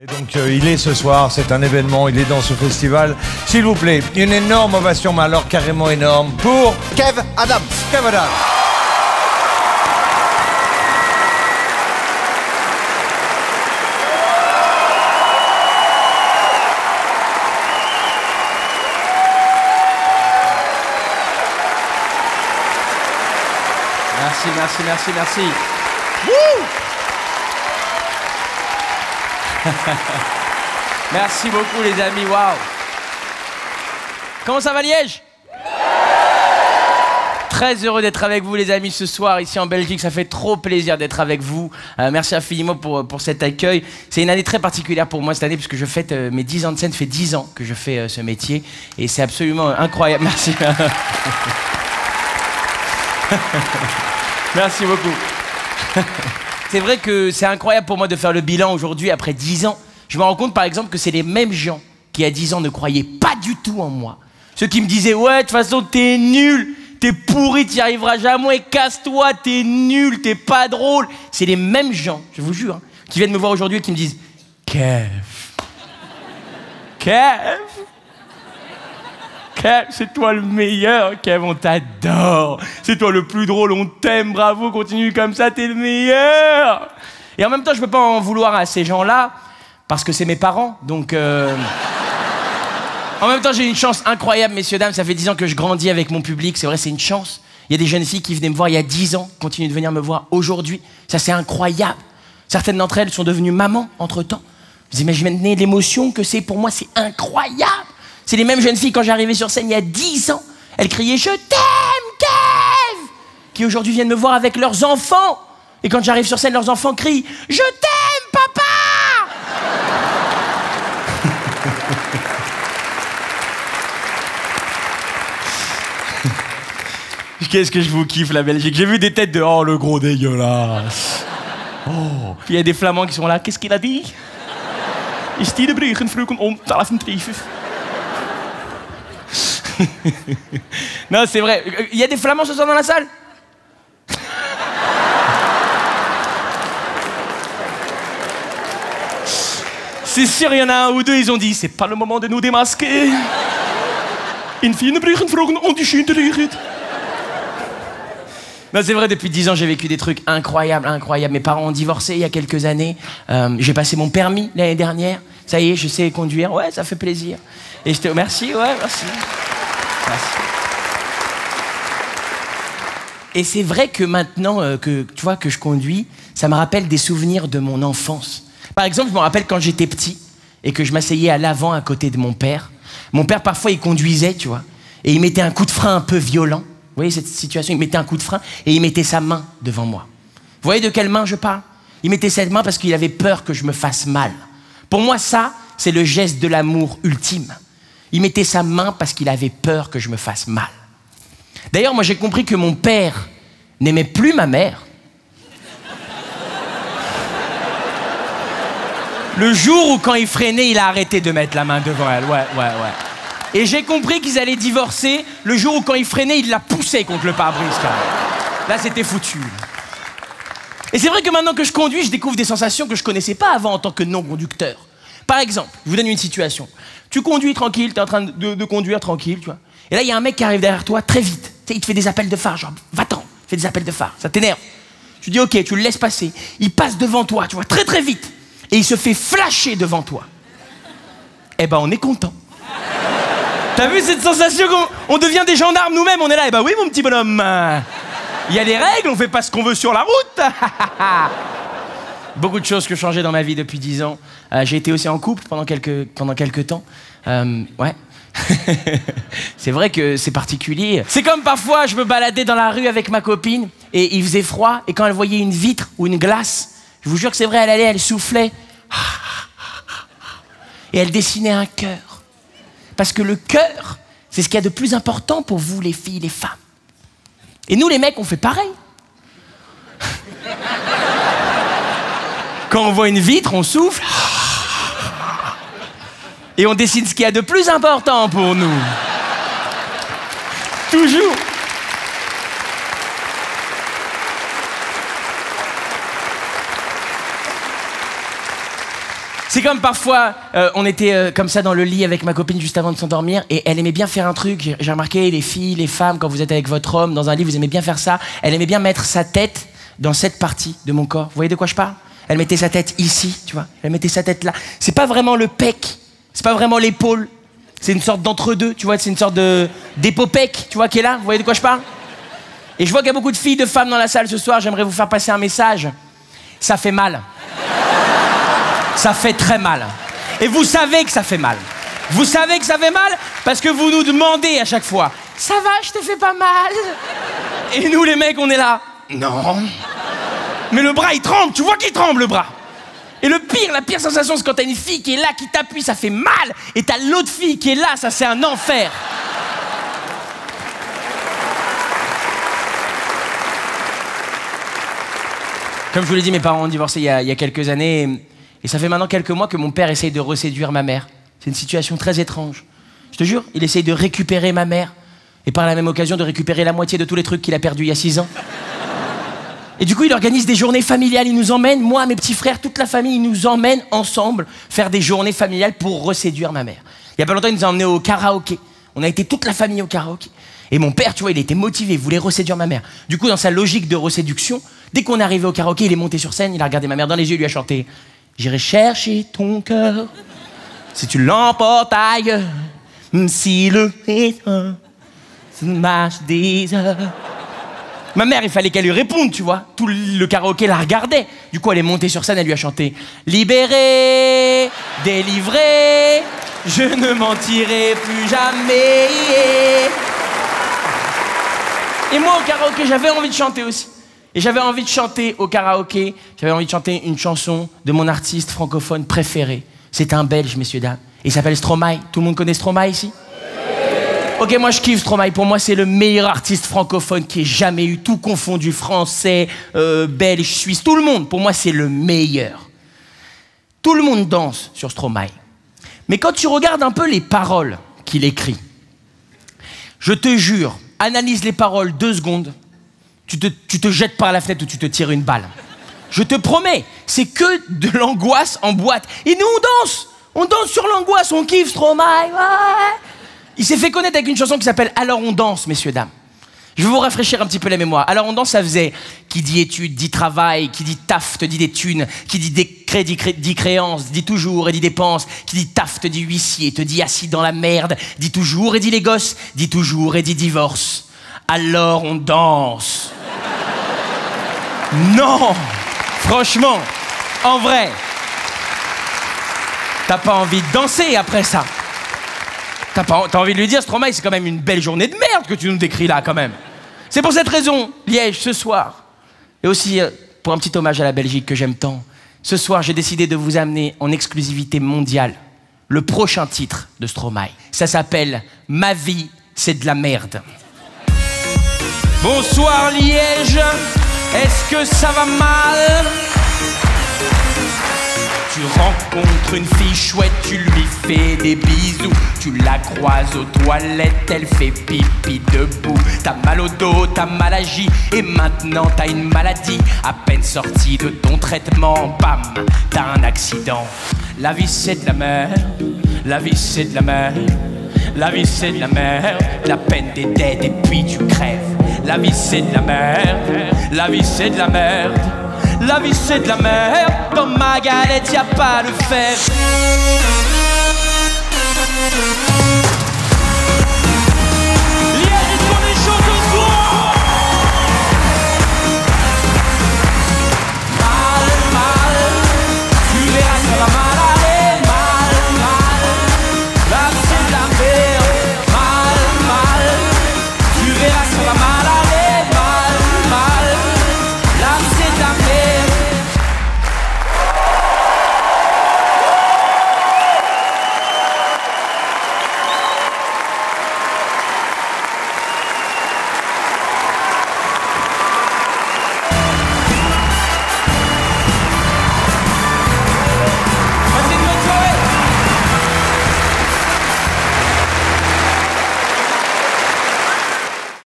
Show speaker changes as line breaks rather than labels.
Et donc il est ce soir, c'est un événement, il est dans ce festival. S'il vous plaît, une énorme ovation, mais alors carrément énorme, pour
Kev Adams.
Kev Adams.
Merci, merci, merci, merci. Wouh! Merci beaucoup les amis, waouh. Comment ça va Liège? Très heureux d'être avec vous les amis ce soir ici en Belgique, ça fait trop plaisir d'être avec vous. Merci infiniment pour cet accueil. C'est une année très particulière pour moi cette année puisque je fête mes 10 ans de scène, ça fait 10 ans que je fais ce métier et c'est absolument incroyable. Merci. Merci beaucoup. C'est vrai que c'est incroyable pour moi de faire le bilan aujourd'hui après 10 ans. Je me rends compte par exemple que c'est les mêmes gens qui à 10 ans ne croyaient pas du tout en moi. Ceux qui me disaient ouais de toute façon t'es nul, t'es pourri, t'y arriveras jamais, casse-toi, t'es nul, t'es pas drôle. C'est les mêmes gens, je vous jure, hein, qui viennent me voir aujourd'hui et qui me disent Kev, Kev, Kev, c'est toi le meilleur, Kev, on t'adore. C'est toi le plus drôle, on t'aime, bravo, continue comme ça, t'es le meilleur. Et en même temps, je peux pas en vouloir à ces gens-là, parce que c'est mes parents, donc... En même temps, j'ai une chance incroyable, messieurs, dames, ça fait 10 ans que je grandis avec mon public, c'est vrai, c'est une chance. Il y a des jeunes filles qui venaient me voir il y a 10 ans, continuent de venir me voir aujourd'hui. Ça, c'est incroyable. Certaines d'entre elles sont devenues mamans, entre-temps. Vous imaginez l'émotion que c'est pour moi, c'est incroyable. C'est les mêmes jeunes filles, quand j'arrivais sur scène il y a 10 ans, elles criaient « Je t'aime, Kev !» qui aujourd'hui viennent me voir avec leurs enfants. Et quand j'arrive sur scène, leurs enfants crient « Je t'aime, papa !» Qu'est-ce que je vous kiffe, la Belgique. J'ai vu des têtes de « Oh, le gros dégueulasse !» Oh. Puis il y a des Flamands qui sont là. Qu'est-ce qu'il a dit? Is die de bruggen vroegen om 12:30? Non, c'est vrai. Il y a des Flamands ce soir dans la salle? C'est sûr, il y en a un ou deux, ils ont dit « C'est pas le moment de nous démasquer. In vielen bruggen vroegen om die schoen te liggen. » Non, c'est vrai, depuis 10 ans, j'ai vécu des trucs incroyables, incroyables. Mes parents ont divorcé il y a quelques années. J'ai passé mon permis l'année dernière. Ça y est, je sais conduire. Ouais, ça fait plaisir. Et je te remercie, ouais, merci. Merci. Et c'est vrai que maintenant que tu vois que je conduis, ça me rappelle des souvenirs de mon enfance. Par exemple, je me rappelle quand j'étais petit et que je m'asseyais à l'avant à côté de mon père. Mon père, parfois, il conduisait, tu vois, et il mettait un coup de frein un peu violent. Vous voyez cette situation? Il mettait un coup de frein et il mettait sa main devant moi. Vous voyez de quelle main je parle? Il mettait cette main parce qu'il avait peur que je me fasse mal. Pour moi, ça, c'est le geste de l'amour ultime. Il mettait sa main parce qu'il avait peur que je me fasse mal. D'ailleurs, moi, j'ai compris que mon père n'aimait plus ma mère. Le jour où, quand il freinait, il a arrêté de mettre la main devant elle. Ouais. Et j'ai compris qu'ils allaient divorcer le jour où, quand il freinait, il la poussait contre le pare-brise. Là, c'était foutu. Et c'est vrai que maintenant que je conduis, je découvre des sensations que je connaissais pas avant en tant que non-conducteur. Par exemple, je vous donne une situation. Tu conduis tranquille, tu es en train de conduire tranquille, tu vois. Et là, il y a un mec qui arrive derrière toi très vite. Tu sais, il te fait des appels de phare, genre, va-t'en, il fait des appels de phare. Ça t'énerve. Tu dis, ok, tu le laisses passer. Il passe devant toi, tu vois, très très vite. Et il se fait flasher devant toi. Eh ben, on est content. T'as vu cette sensation qu'on devient des gendarmes nous-mêmes? On est là, eh ben oui, mon petit bonhomme. Il y a des règles, on fait pas ce qu'on veut sur la route. Beaucoup de choses qui ont changé dans ma vie depuis 10 ans. J'ai été aussi en couple pendant quelques temps. Ouais. C'est vrai que c'est particulier. C'est comme parfois, je me baladais dans la rue avec ma copine et il faisait froid. Et quand elle voyait une vitre ou une glace, je vous jure que c'est vrai, elle soufflait. Et elle dessinait un cœur. Parce que le cœur, c'est ce qu'il y a de plus important pour vous, les filles, les femmes. Et nous, les mecs, on fait pareil. Quand on voit une vitre, on souffle. Et on dessine ce qu'il y a de plus important pour nous. Toujours. C'est comme parfois, on était comme ça dans le lit avec ma copine juste avant de s'endormir et elle aimait bien faire un truc. J'ai remarqué, les filles, les femmes, quand vous êtes avec votre homme dans un lit, vous aimez bien faire ça. Elle aimait bien mettre sa tête dans cette partie de mon corps. Vous voyez de quoi je parle? Elle mettait sa tête ici, tu vois. Elle mettait sa tête là. C'est pas vraiment le pec, c'est pas vraiment l'épaule. C'est une sorte d'entre-deux, tu vois. C'est une sorte d'épopec, tu vois, qui est là. Vous voyez de quoi je parle? Et je vois qu'il y a beaucoup de filles, de femmes dans la salle ce soir. J'aimerais vous faire passer un message. Ça fait mal. Ça fait très mal. Et vous savez que ça fait mal. Vous savez que ça fait mal parce que vous nous demandez à chaque fois. Ça va, je te fais pas mal. Et nous les mecs, on est là. Non. Mais le bras, il tremble. Tu vois qu'il tremble, le bras. Et le pire, la pire sensation, c'est quand t'as une fille qui est là, qui t'appuie, ça fait mal. Et t'as l'autre fille qui est là, ça c'est un enfer. Comme je vous l'ai dit, mes parents ont divorcé il y a quelques années. Et ça fait maintenant quelques mois que mon père essaye de reséduire ma mère. C'est une situation très étrange. Je te jure, il essaye de récupérer ma mère. Et par la même occasion de récupérer la moitié de tous les trucs qu'il a perdus il y a 6 ans. Et du coup, il organise des journées familiales. Il nous emmène, moi, mes petits frères, toute la famille, il nous emmène ensemble faire des journées familiales pour reséduire ma mère. Il y a pas longtemps, il nous a emmenés au karaoké. On a été toute la famille au karaoké. Et mon père, tu vois, il était motivé, il voulait reséduire ma mère. Du coup, dans sa logique de reséduction, dès qu'on est arrivé au karaoké, il est monté sur scène, il a regardé ma mère dans les yeux, il lui a chanté « J'irai chercher ton cœur si tu l'emportes ailleurs, si le rythme se marche des heures. » Ma mère, il fallait qu'elle lui réponde, tu vois. Tout le karaoké la regardait. Du coup, elle est montée sur scène, elle lui a chanté « Libéré, délivré, je ne mentirai plus jamais. » Et moi, au karaoké, j'avais envie de chanter aussi. Et j'avais envie de chanter au karaoké, j'avais envie de chanter une chanson de mon artiste francophone préféré. C'est un Belge, messieurs, dames. Il s'appelle Stromae. Tout le monde connaît Stromae ici? Ok, moi je kiffe Stromae. Pour moi, c'est le meilleur artiste francophone qui ait jamais eu, tout confondu, français, belge, suisse, tout le monde. Pour moi, c'est le meilleur. Tout le monde danse sur Stromae. Mais quand tu regardes un peu les paroles qu'il écrit, je te jure, analyse les paroles 2 secondes, tu te jettes par la fenêtre ou tu te tires une balle. Je te promets, c'est que de l'angoisse en boîte. Et nous, on danse sur l'angoisse, on kiffe Stromae. Ouais. Il s'est fait connaître avec une chanson qui s'appelle « Alors on danse », messieurs, dames. Je vais vous rafraîchir un petit peu la mémoire. Alors on danse, ça faisait qui dit études, dit travail, qui dit taf, te dit des thunes, qui dit décret, dit créance, dit toujours et dit dépenses, qui dit taf, te dit huissier, te dit assis dans la merde, dit toujours et dit les gosses, dit toujours et dit divorce. Alors on danse. Non, franchement, en vrai, t'as pas envie de danser après ça. T'as envie de lui dire, Stromae, c'est quand même une belle journée de merde que tu nous décris là, quand même. C'est pour cette raison, Liège, ce soir, et aussi pour un petit hommage à la Belgique que j'aime tant, ce soir, j'ai décidé de vous amener en exclusivité mondiale le prochain titre de Stromae. Ça s'appelle « Ma vie, c'est de la merde ». Bonsoir Liège, est-ce que ça va mal? Tu rencontres une fille chouette, tu lui fais des bisous. Tu la croises aux toilettes, elle fait pipi debout. T'as mal au dos, t'as mal agi, et maintenant t'as une maladie. À peine sortie de ton traitement, bam, t'as un accident. La vie c'est de la merde, la vie c'est de la merde. La vie c'est de la merde, la peine des dettes et puis tu crèves. La vie c'est de la merde, la vie c'est de la merde. La vie c'est de la merde, dans ma galette y'a pas de fève.